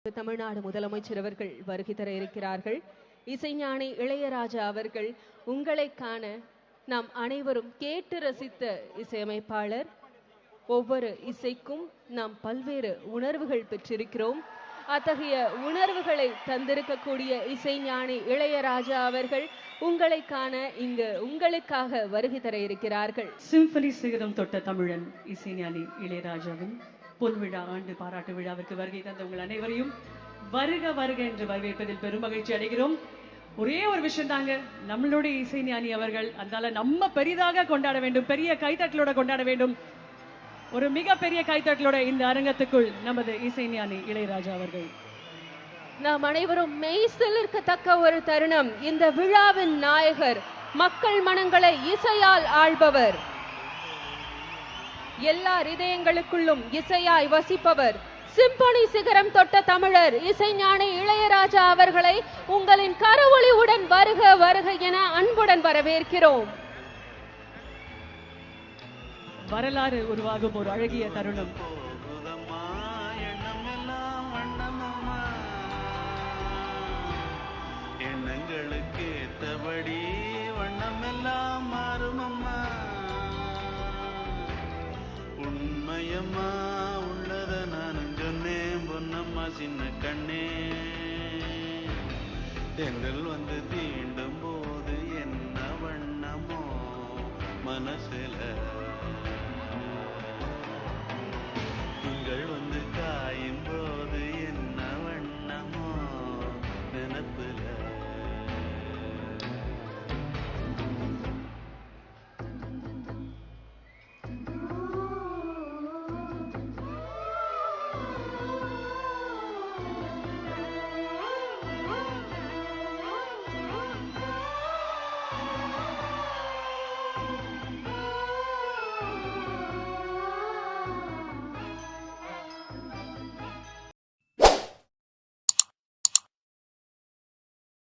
தமிழ்நாடு முதலமைச்சர் அவர்கள் வருகை தர இருக்கிறார்கள். இசைஞானி இளையராஜா அவர்கள் உங்களை காண நாம் அனைவரும் கேட்டு ரசித்த இசையமைப்பாளர். ஒவ்வொரு இசைக்கும் நாம் பல்வேறு உணர்வுகள் பெற்றிருக்கிறோம். அத்தகைய உணர்வுகளை தந்திருக்கக்கூடிய இசைஞானி இளையராஜா அவர்கள் உங்களை காண இங்கு உங்களுக்காக வருகை தர இருக்கிறார்கள். சிம்பனி சிகரம் தொட்ட தமிழன் இசைஞானி இளையராஜாவின் பொன்விழா ஆண்டு பாராட்டு விழாவிற்கு வருகை தந்த உங்கள் அனைவரையும் வருக வருக என்று வரவேற்பதில் பெரும் மகிழ்ச்சி அடைகிறோம். ஒரே ஒரு விஷயம் தாங்க, நம்மளுடைய இசைஞானி அவர்கள், அதனால நம்ம பெரிதாக கொண்டாட வேண்டும், பெரிய கைத்தட்டலோட கொண்டாட வேண்டும். ஒரு மிகப்பெரிய கைத்தட்டலோட இந்த அரங்கத்துக்குள் நமது இசைஞானி இளையராஜா அவர்கள். நாம் அனைவரும் மெய்சிலிருக்கத்தக்க ஒரு தருணம். இந்த விழாவின் நாயகர், மக்கள் மனங்களை இசையால் ஆள்பவர், எல்லா இதயங்களுக்குள்ளும் இசையாய் வசிப்பவர், சிம்பனி சிகரம் தொட்ட தமிழர் இசைஞானி இளையராஜா அவர்களை உங்களின் கரவொலியுடன் வருக வருக என அன்புடன் வரவேற்கிறோம். வரலாறு உருவாகும் ஒரு அழகிய தருணம். எண்ணங்களுக்கு ஏத்தபடி வண்ணமெல்லாம் மாறுமம்மா, உண்மையம்மா உள்ளத நானும் சொன்னேன் பொன்னம்மா சின்ன கண்ணே, தென்றல் வந்து